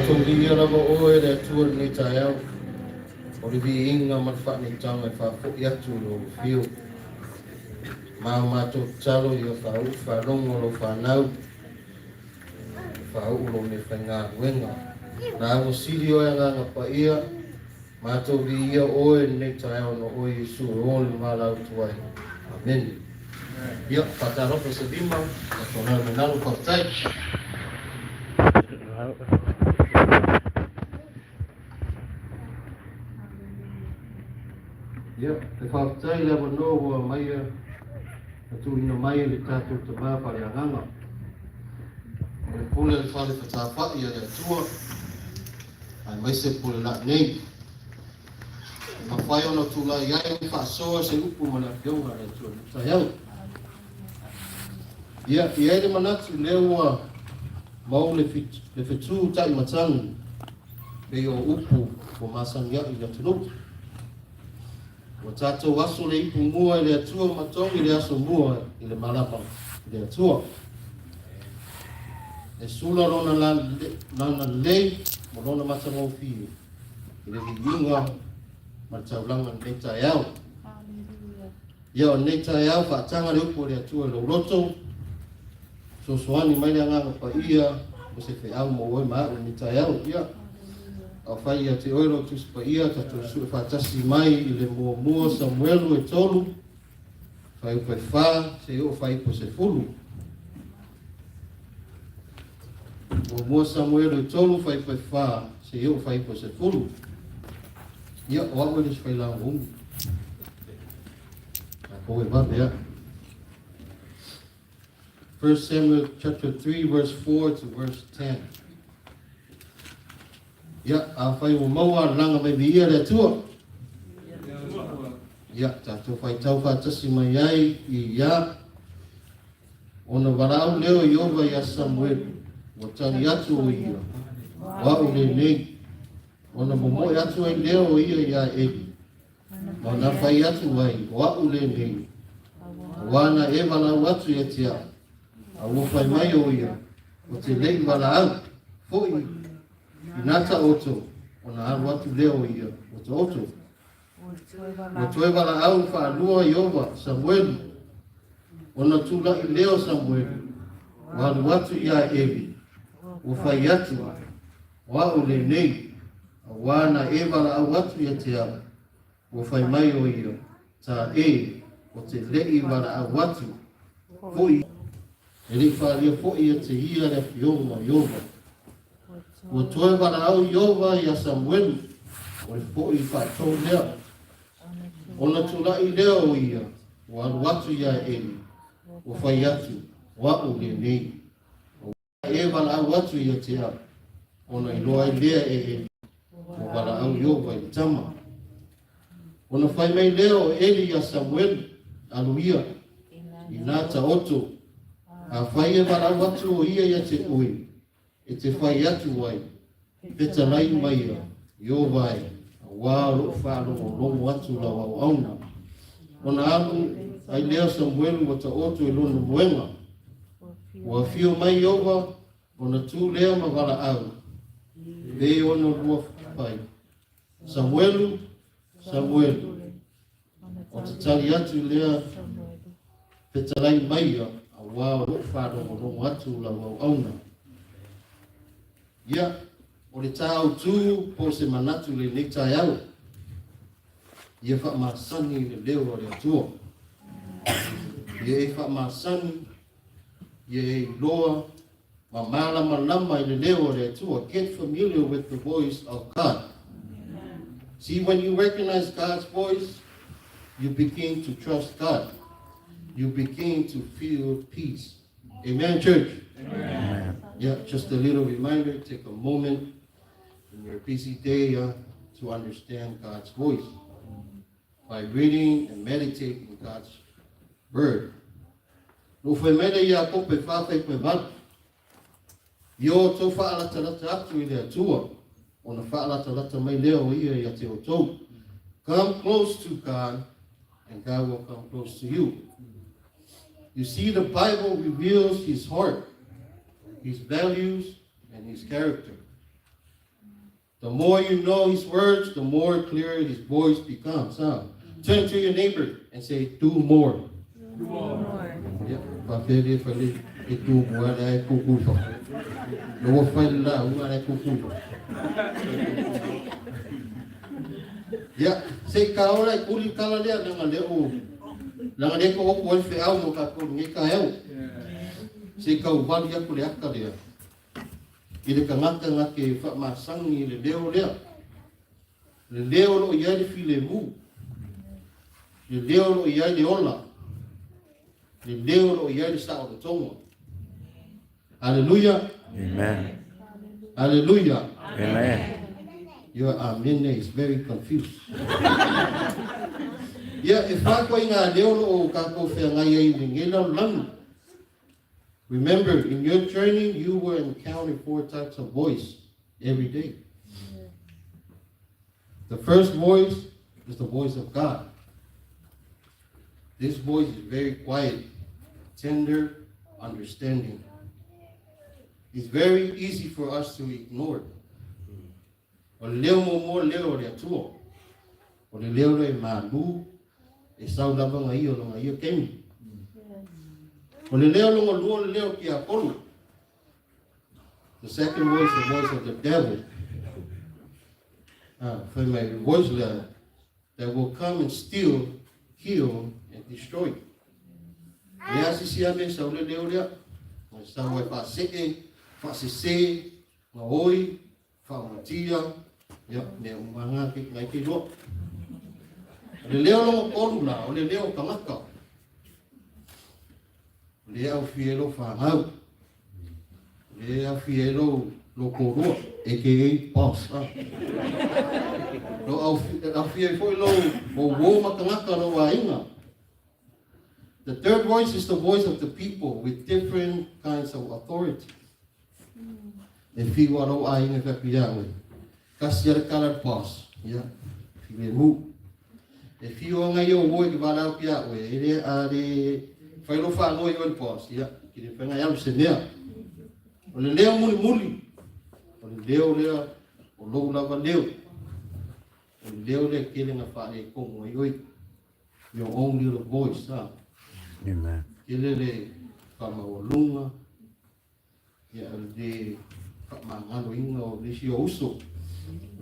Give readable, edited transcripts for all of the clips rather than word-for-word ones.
Matongi ara mo oe le atua ni tai au. O le vi inga matfa ni tanga e whafo i atu lo fio. Mā mātou talo i o whau whanongo lo whanau. Whau lo me whainga wenga. Nā mo siri o nganga pa ia. Mātou vi ia oe ni tai au no oe Isu o le mālau tuai. Amen. Ia, whatarofa se lima. Na tōna menalu whautai. Ia, te whautai lewa no hoa maia. Na tūrina mai le tātou te māpare anganga. O le pole le whale whatawhai a le atua. Ai mai se pole la nei. Ma whai ona tūla iai whaasoa se upu mana pionga le atua. Tai au. Ia, iai le manatu lewa mau le whetū tai matangi. Pei o upu o masangia i le tunupu. O tātou aso le ipu mua i le atua matongi le aso mua i le malapa i le atua. E sula rona lana lei mo rona matango fiu. I le viunga ma taulanga nei tai au. Ia o nei tai au whaatanga le upu le atua le uroto. So soani mai le anganga pa ia mo se whi au mo oi maa o nei tai au ia. A whai a te oiro tus pa ia ta tō su e whātasi mai i le mua Samuelu e tolu. Whai upe whā se o whai po se fulu. Mua Samuelu e tolu whai upe whā se o whai po se fulu. Ia o awe le whai lao hungu. A koe wapea. 1 Samuel chapter 3 verse 4 to verse 10. Ia, a whai o maua langa mai via le atua. Ia, tātou whai tau whātasi mai ai i ia. Ona warau leo i ova ia Samuel. O tani atu o ia. Wau le nei. Ona momo atu ai leo ia ia Eli. Ona whai atu ai. Wau le nei. Wana e walau atu ia tia. A whai mai o ia. O te lei walau. Foi. Inata oto, ona aru atu leo ia, o te oto. O toe wala au whaanua i ova, Samuelu. Ona tula i leo Samuelu. Walu atu ia Eli. O whai atu, wau le nei. A wana e wala au atu ia te au. O whai mai o ia. Tā e, o te lei wala au atu. Foi. E li whaalia foi ia te ia le fionga i ova. O toe wala au Iova i a Samuelu, o e po i whātou lea. Ona tula i leo ia, o alu atu ia Eli, o whai atu, wau le nei. O e wala au atu ia te au, ona i loa i lea e Eli, o wala au Iova i tama. Ona whai mai leo Eli a Samuelu, alu ia, i nāta oto, a whai e wala au atu o ia te ui. E te whai atu ai, peta lai mai a, i o vai, a wā lo whārongo longo atu la wau auna. Ona alu, ai lea Samuelu o ta oto i lono moenga. O a fio mai ova, ona tū lea ma wala au. Ve ona rua whai. Samuelu, Samuelu. O te tali atu lea, peta lai mai a wā lo whārongo longo atu la wau auna. Ia, o le tāu tū po se manatu le nei tai au. Ia whaamasani le leo le atua. Ia e whaamasani, ia e loa, ma malama i le leo le atua. Get familiar with the voice of God. See, when you recognize God's voice, you begin to trust God. You begin to feel peace. Amen, church? Amen. Yeah, just a little reminder, take a moment in your busy day to understand God's voice by reading and meditating God's word. No fue mele ia kope whawhai koe manu. Io tō whaalata atu I le atua, o na whaalata mai leo ia I a te o tō. Come close to God, and God will come close to you. You see, the Bible reveals His heart, His values, and His character. The more you know his words, the more clear his voice becomes. Huh? Turn to your neighbor and say, do more. Do more. Yeah. Itu buat kuku so. Lo file la buat kuku. Ya, say kau lai kuli kala dia dengan dia o. Dengan dia ko ko fe au mo ka ko ni ka eu. Say kau bali aku le akka dia. Ile ka ngaka ke Faamasani ile leo dia. Le leo lo ia di file mu. Le leo lo ia di ola. Le leo lo ia di sa o tongo. Hallelujah. Amen. Hallelujah. Amen. Your amen is very confused. Yeah, if I go in a leo lo ka ko fe ngai ngela lang. Remember, in your training, you were encountering 4 types of voice every day. The first voice is the voice of God. This voice is very quiet, tender, understanding. It's very easy for us to ignore. O leo mo leo le atua. O le leo le malu, e sau lava ngai o ngai o kemi. O le leo longo lua le leo ki apolu. The second voice is the voice of the devil. For my voice that will come and steal, kill, and destroy. Lea sisi ame sa le leo lea. Sa wai pa seke, pa sese, nga oi, fa matia, ya ne umanga ki ngai ki lo. Le leo longo polu la, o le leo kamaka. Le au fielo whangau. Le au fielo lo koroa, a.k.a. boss. Lo au fielo foi lo o makangaka lo wainga. The third voice is the voice of the people with different kinds of authority. E fiwa lo ainga kapiawe. Kasir colored boss. Yeah. Fiwe mu. E fiwa ngayo wo ki bala piawe. Ele are fai lo fa no yo boss. Yeah. Ki le fenga yam senea. O le leo muli. O le leo o lo lava leo. O le leo le kele nga fa e kongo yoi. Your own little voice, huh? Amen. Kele le whamaolunga, ia le whamangano inga o le si o uso.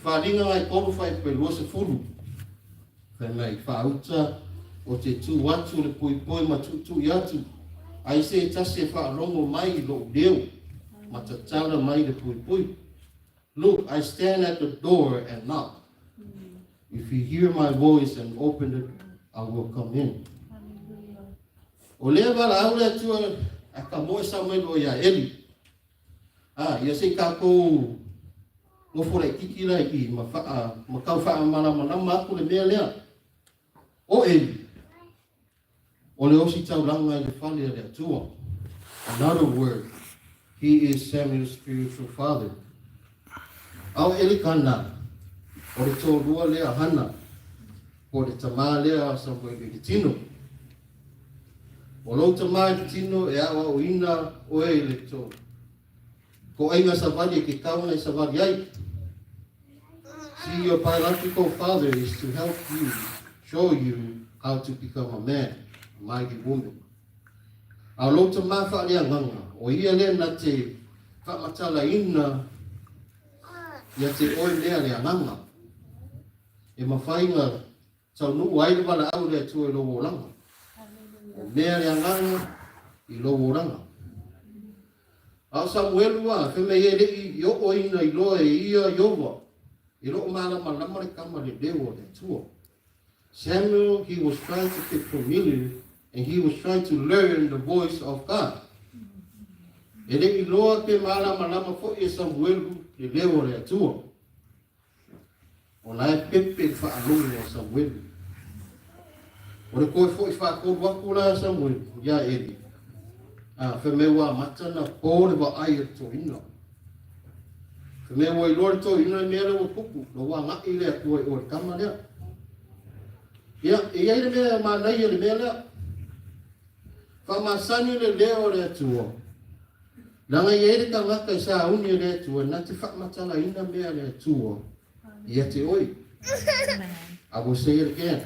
Wharinga ngai koru whai pe lua se furu. Whai mai whauta o te tū watu le pui ma tu i atu. Ai se tase whaarongo mai i lo leo, ma tatara mai le pui. Look, I stand at the door and knock. If you hear my voice and open it, I will come in. O lea wala au lea tua a ka moe Samuel o ia Eli. Ia se kako ngofo lai kiki lai i ma kau wha malama aku le mea lea. O Eli. O le osi tau langa i le whale lea tua. Another word, he is Samuel's spiritual father. Au Eli kana. O le tō rua lea hana. O le tamā lea Samuel i tino. O lo tamā i tino e awa o ina o e le tō. Ko ainga savali ke kauna i savali ai. See, your biological father is to help you, show you how to become a man, a mighty woman. A lo tamā whaalea nganga. O ia lea na te whaamatala ina ia te oi lea lea nganga. E mawhainga tau nuu aile wala au lea tua i lowo langa. O mea lea nganga i lowo langa. Au Samuelu wa, whime e rei i oko ina i loa e ia iowa. I loo malama lamare kama le dewa le tua. Samuel, he was trying to get familiar and he was trying to learn the voice of God. E rei i loa ke malama lama fo e Samuelu le dewa le tua. O lai pepe whaalunga o Samuelu. O le koe fo i whaakoru aku la Samuelu, ia Eli. Whemewa matana pōre wa aia tō ina. Whemewa i lore tō ina mea lewa kuku, no wa ngai lea kua i ore kama lea. Ia, e ai le mea mānai le mea lea. Faamasani ile leo lea tua. Langa yere ka ngaka sa uni le tua na te whakmatala ina mea le tua. Ia te oi. I will say it again.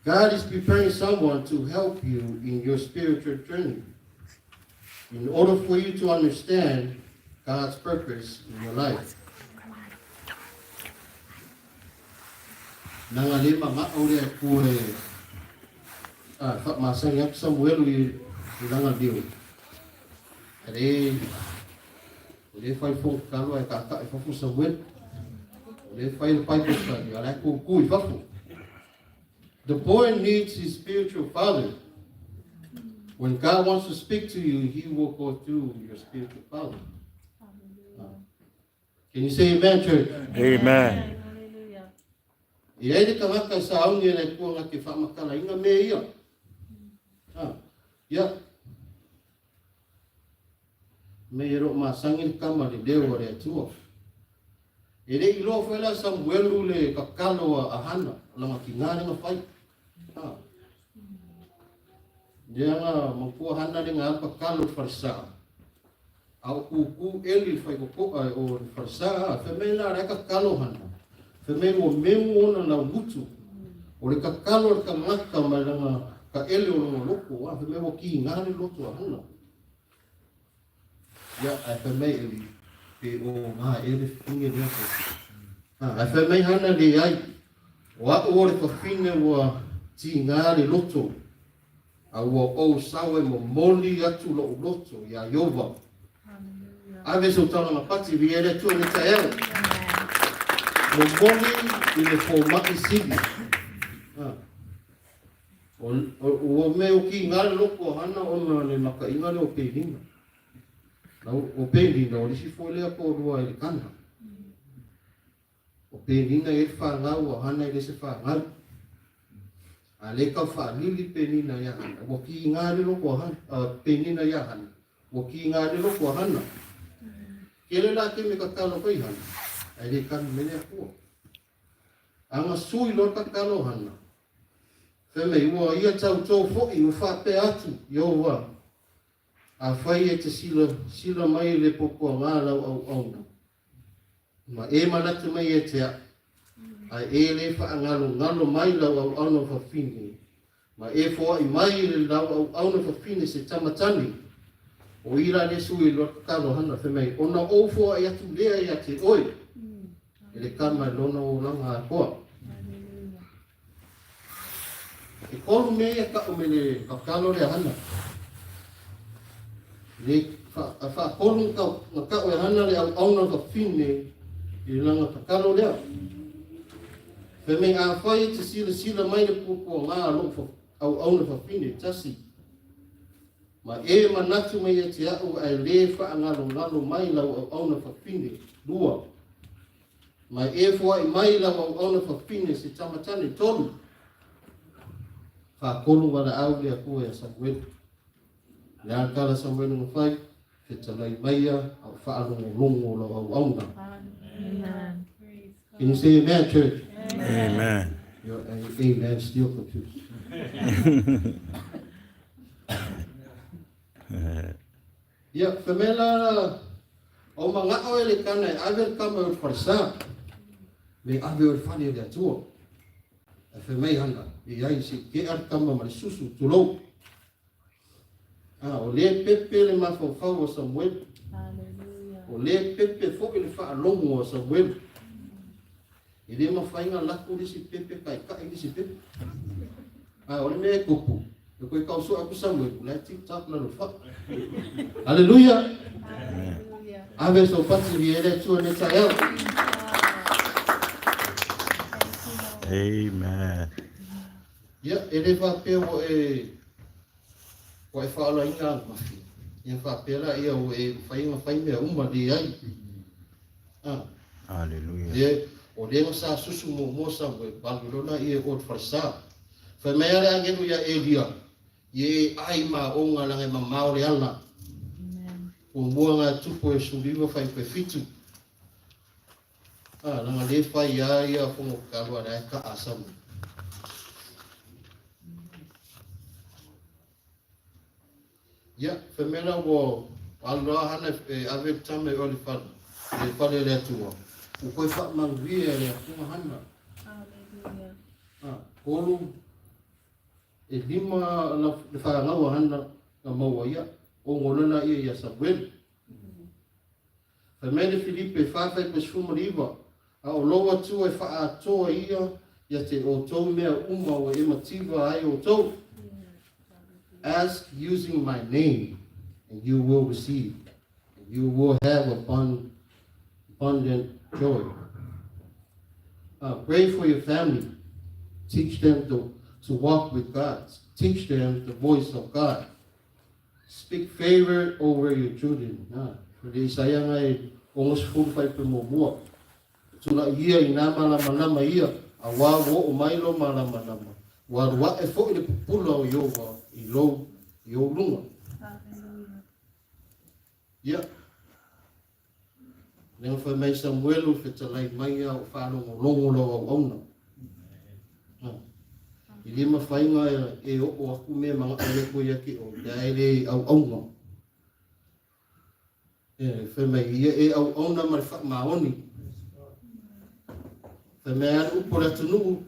God is preparing someone to help you in your spiritual journey. In order for you to understand God's purpose in your life. Nanga lima nga ore kue Faamasani ile Samuel i langa dio. Ele fai fo kalo e ka e fo Samuel. Ele fai pai posta ya la ku i fafu. The boy needs his spiritual father. When God wants to speak to you, He will go through your spiritual father. Can you say amen, church? Amen. Ia ele ka ngaka sa aungi ele kua ngake whamakala inga me ia. Ia. Me ero masangi kama le deo re atua. Ele ilo whela Samuelu le kakalo a hana. Lama ki ngāre nga whai. Dia nga mangkua hana le ngā kakalo farsa. Au kuku eli whai kokoa o farsa. Whemena re kakalo hana. Whemena o memu ona na mutu. O le kakalo le ka ngaka malanga ka ele o nga loko. Whemena o ki ngāre loto a hana. Ia, ai whemei eli. Pe o ngā ele whinge reko. Ai whemei hana le ai. O a o le whawhine ua ti ngāre loto. A ua o sawe mo moli atu lo loto. Ia Iova. Ai veso tala mapati vi ele tua le taero. Mo moli i le fōmaki sigi. O me o ki ngāre loko hana ona le maka ingare o peiringa. O peiringa o lisi fōlea ko rua e le kana. O peiringa e whāngau o hana e le se whāngau. A le ka whālili penina ia hana. O ki ngāre loko hana, penina ia hana. O ki ngāre loko hana. Kele la ke me kakalo koi hana. Ai le kana mene a kua. Anga sui lo kakalo hana. Wheme ua ia tau tō fo'i o whape atu. Iova. A whai e te sila mai le poko a ngālau au auna. Ma e manatu mai e te a. Ai e le ngalo mai lau au auna whawhine. Ma e fōa i mai le lau au auna whawhine se tamatani. O ira le sui lo kakalo hana whemei. Ona o fōa i atu lea i ate oi. E le kama lona o langa a koa. E kolu mea ka o me le kakalo le hana. Le whakolu ka o e hana le au auna whawhine i langa kakalo lea. Whemei a whai te sila mai le poko ngā lo au auna whawhine tasi. Ma e manatu mai e te au ai le whaangalo mai lau au auna whawhine lua. Ma e fua i mai lau au auna whawhine se tamatane tolu. Whakolu wala au lea kua e Samuel. Le akala Samuel nga whai, ke talai maia au whaalongo longo lau au auna. Amen. Can you say amen, church? Amen. Your amen still confused. Ia, whamela o mga o ele kana e awe kama o wharsa. Me awe o whani o le atua. E whamei hana, i ai si ke ar kama ma le susu tulou. O le pepe le mawhawhau o Samuel. O le pepe fo le whaalongo o Samuel. I le mawhainga lako le si pepe kai kai le si pepe. O le mea kupu. E koe kauso aku Samuel, lai tik-tak na rufa. Hallelujah. Awe so pati vi ele tua ne tael. Amen. Ia, ele whape o e whaala inga mafi. Ia whape la ia o e whainga mea uma di ai. Hallelujah. Ia, o le sa susu mo Samuel, Babylona ia o wharsa. Whamea le angelu ia Elia. Ye ai ma onga lange ma maore ala. O mua ngā tupo e suliwa whai pe fitu. Langa le whai ia whongo kalua rea ka asamu. Ia, whamela o Waloa hana ave tame oli fala. Le fala le atua. Ukoi whamanguia le atua hana. Kolu e lima le whaangaua hana na maua ia. O ngolana ia Samuel. Famele Filipe whawhai pe sumariwa. A o loa tua e wha atoa ia te o tau mea uma o e mativa ai o tau. Ask using my name and you will receive. And you will have abundant joy. Pray for your family. Teach them to walk with God. Teach them the voice of God. Speak favor over your children. Fordi saya ngai almost full fight pe mo. Tula ia ina malama ia awa wo o mailo malama. Wa e fo ile pula o yoga I lo yo lunga. Ya. Neng fa mai Samuel o fetalai mai o fa longo lo ona. Ili ma fainga e o aku me manga ale ko yaki o dai au onga. Fa mai e au ona ma fa maoni. Fa mai au pola tunu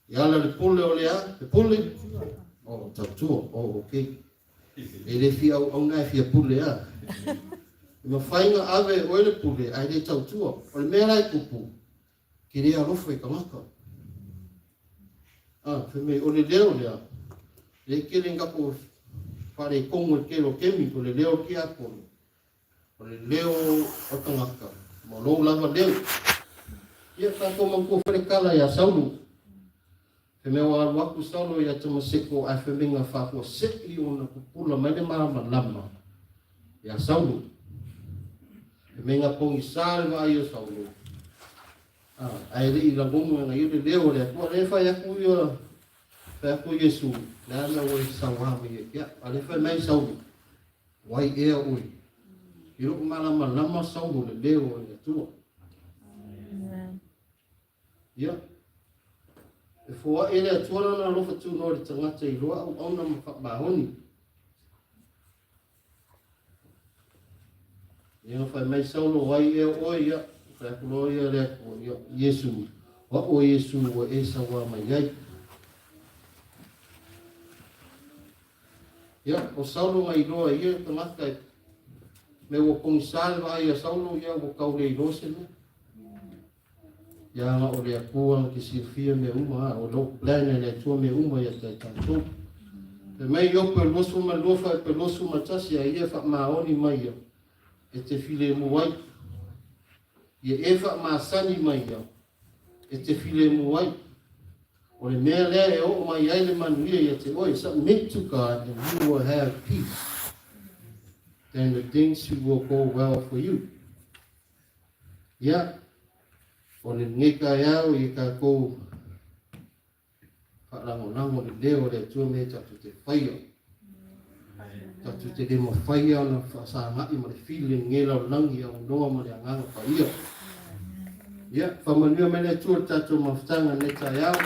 ya la pole o lea, pole. Oh, tatua. Oh, okay. Ele fi au ona fi pole a. Ma fainga ave o le pole ai le tatua. O le mera I kupu. Kiri a rofa I kamaka. Feme o le leo lea. Le kere ngapo whare kongo ke lo kemi o le leo ki ako. O le leo o tangaka. Ma lo lava leo. Ia tako mangko whare kala ia saulu. Feme o waku saulu ia tamaseko ai femenga whako seki o na kupula mai le marama lama. Ia saulu. Femenga pongi salva ai o saulu. Ai le ila gomu na yule leo le ko le fa ya ku yo fa ku Yesu la na wo sawa me ya ale fa mai sawu wai e o iro malama lama sawu le leo le tu ya e fo ele tu na lo fa tu no le tanga te ro au na ma ba honi ya fa mai sawu wai e o ya Gloria le Yesu. Wa o Yesu wa esa wa mai. Ya, o Saulo mai loa ia tamaka. Me wo kong salva ia Saulo ia wo kaule lose no. Ya ma o le kuang ki sifia me uma o lo plane le tu me uma ia ta tu. Pe mai yo pe losu ma lofa pe losu ma tasi ia fa maoni mai. E te file mo wai. Ia efa masani mai ia. E te file mo ai. O le mea lea e o mai ai le manuia ia te oi. Submit to God and you will have peace. Then the things will go well for you. Ia. O le ngeka iau I ka kou wharangonango le leo le tua me tatu te whaia. Tatu te le ma whaia na whasangai ma le feeling ngela o langi au noa ma le anganga whaia. Ya, whamanua mele tua tatu maftanga ne tai au.